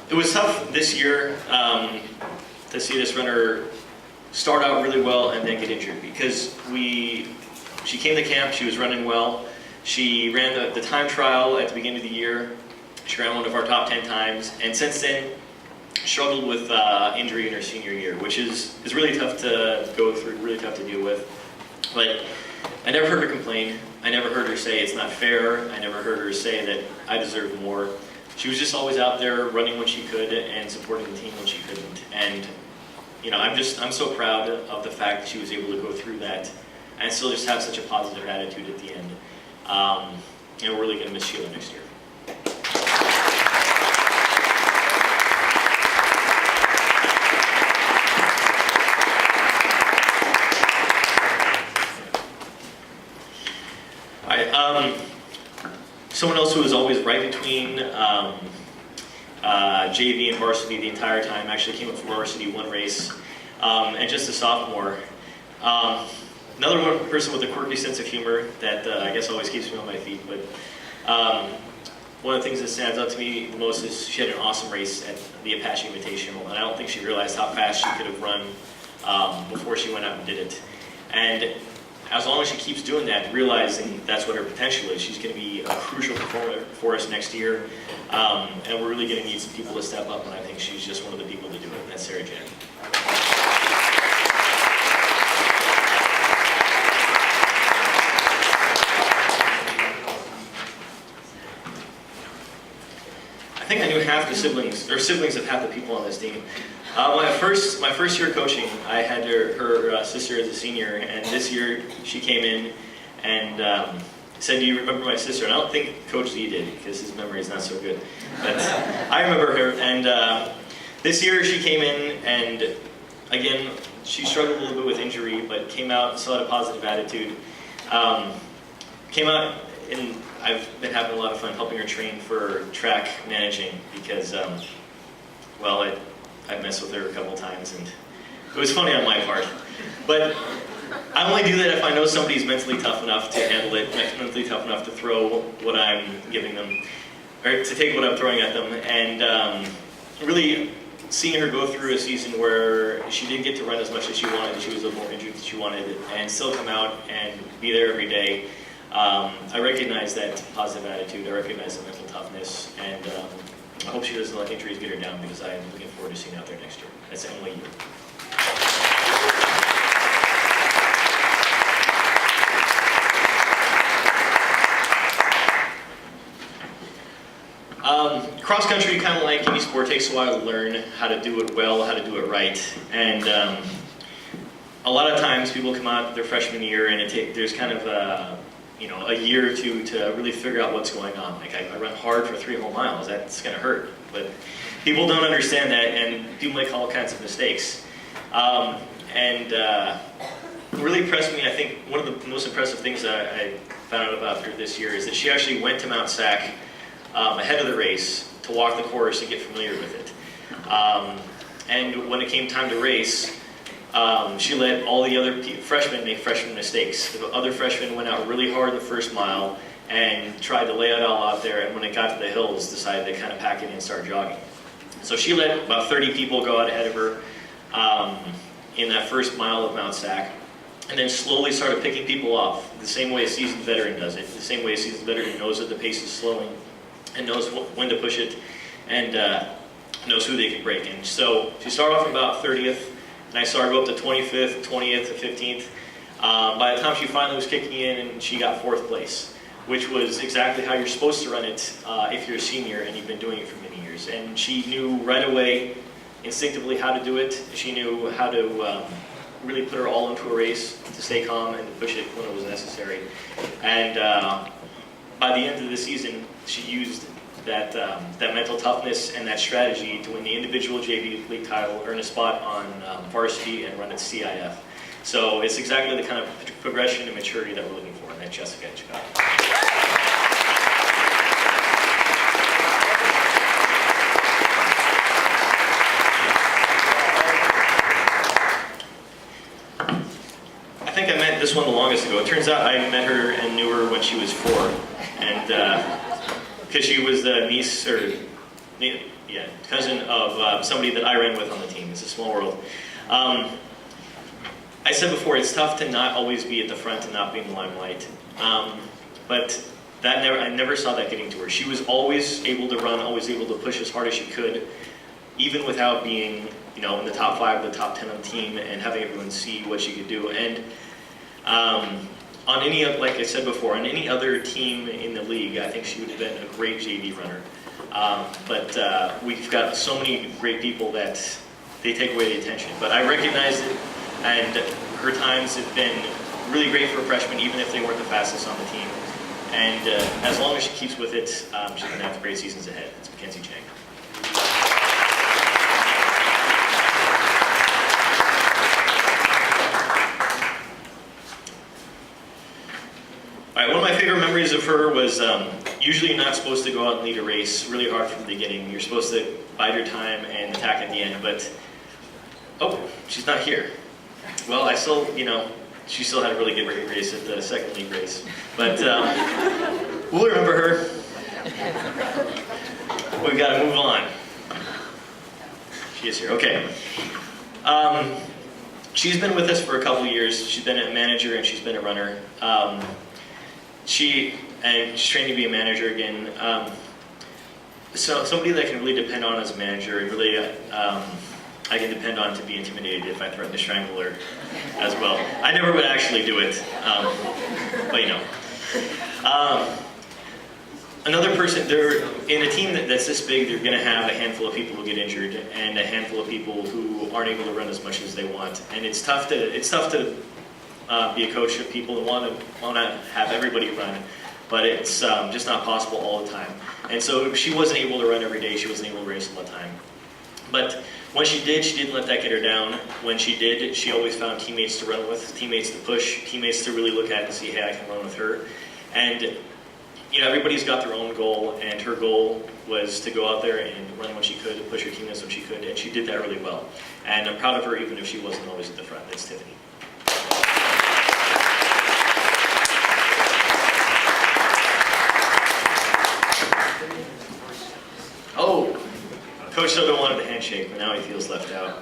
It was tough this year to see this runner start out really well and then get injured, because she came to camp, she was running well. She ran the time trial at the beginning of the year. She ran one of our top 10 times, and since then struggled with injury in her senior year, which is really tough to go through, really tough to deal with. But I never heard her complain. I never heard her say it's not fair. I never heard her say that I deserve more. She was just always out there running when she could and supporting the team when she couldn't. And you know, I'm so proud of the fact that she was able to go through that and still just have such a positive attitude at the end. And we're really going to miss Sheila next year. Someone else who was always right between JV and varsity the entire time, actually came up from varsity one race, and just a sophomore. Another one person with a quirky sense of humor that I guess always keeps me on my feet, but one of the things that stands out to me the most is she had an awesome race at the Apache Invitational, and I don't think she realized how fast she could have run before she went out and did it. And as long as she keeps doing that, realizing that's what her potential is, she's going to be a crucial performer for us next year. And we're really going to need some people to step up, and I think she's just one of the people to do it, and that's Sarah Jen. I think I knew half the siblings, or siblings of half the people on this team. My first year coaching, I had her sister as a senior, and this year she came in and said, "Do you remember my sister?" And I don't think Coach Lee did, because his memory is not so good. But I remember her, and this year she came in, and again, she struggled a little bit with injury, but came out and still had a positive attitude. Came out, and I've been having a lot of fun helping her train for track managing, because, well, I've messed with her a couple times, and it was funny on my part. But I only do that if I know somebody's mentally tough enough to handle it, mentally tough enough to throw what I'm giving them, or to take what I'm throwing at them. And really seeing her go through a season where she didn't get to run as much as she wanted, she was a little more injured than she wanted, and still come out and be there every day. I recognize that positive attitude, I recognize the mental toughness, and I hope she doesn't let injuries get her down, because I'm looking forward to seeing her out there next year. That's Emily. Cross country, kind of like any sport, takes a while to learn how to do it well, how to do it right. And a lot of times people come out their freshman year, and there's kind of a year or two to really figure out what's going on. Like, I run hard for 3 whole miles, that's going to hurt. But people don't understand that, and people make all kinds of mistakes. Really impressed me, I think one of the most impressive things that I found out about her this year is that she actually went to Mount Sac ahead of the race to walk the course and get familiar with it. And when it came time to race, she let all the other freshmen make freshman mistakes. The other freshmen went out really hard the first mile and tried to lay it all out there, and when it got to the hills, decided to kind of pack it in and start jogging. So she let about 30 people go out ahead of her in that first mile of Mount Sac, and then slowly started picking people off, the same way a seasoned veteran does it, the same way a seasoned veteran knows that the pace is slowing, and knows when to push it, and knows who they can break in. So she started off about 30th, and I saw her go up to 25th, 20th, and 15th. By the time she finally was kicking in, and she got 4th place, which was exactly how you're supposed to run it if you're a senior and you've been doing it for many years. And she knew right away, instinctively, how to do it. She knew how to really put her all into a race, to stay calm and to push it when it was necessary. And by the end of the season, she used that mental toughness and that strategy to win the individual JV league title, earn a spot on varsity, and run at CIF. So it's exactly the kind of progression and maturity that we're looking for in that Jessica Hitchcock. I think I met this one the longest ago. It turns out I met her and knew her when she was 4. And because she was the niece, or cousin of somebody that I ran with on the team. It's a small world. I said before, it's tough to not always be at the front and not be in the limelight. But I never saw that getting to her. She was always able to run, always able to push as hard as she could, even without being, in the top 5, the top 10 on the team, and having everyone see what she could do. And on any, like I said before, on any other team in the league, I think she would have been a great JV runner. But we've got so many great people that they take away the attention. But I recognize it, and her times have been really great for a freshman, even if they weren't the fastest on the team. And as long as she keeps with it, she's going to have great seasons ahead. It's Mackenzie Chang. All right, one of my favorite memories of her was usually you're not supposed to go out and lead a race really hard from the beginning. You're supposed to bide your time and attack at the end, but, oh, she's not here. Well, I still, she still had a really good race at the second league race. But we'll remember her. We've got to move on. She is here, okay. She's been with us for a couple years. She's been a manager and she's been a runner. She's trained to be a manager again. So somebody that I can really depend on as a manager, and really I can depend on to be intimidated if I threaten to strangle her as well. I never would actually do it, but another person, in a team that's this big, they're going to have a handful of people who get injured and a handful of people who aren't able to run as much as they want. And it's tough to be a coach of people and want to have everybody run, but it's just not possible all the time. And so she wasn't able to run every day. She wasn't able to race all the time. But when she didn't let that get her down. When she did, she always found teammates to run with, teammates to push, teammates to really look at and see, hey, I can run with her. And everybody's got their own goal, and her goal was to go out there and run when she could, push her teammates when she could, and she did that really well. And I'm proud of her, even if she wasn't always at the front. That's Tiffany. Oh, Coach Soto wanted a handshake, but now he feels left out.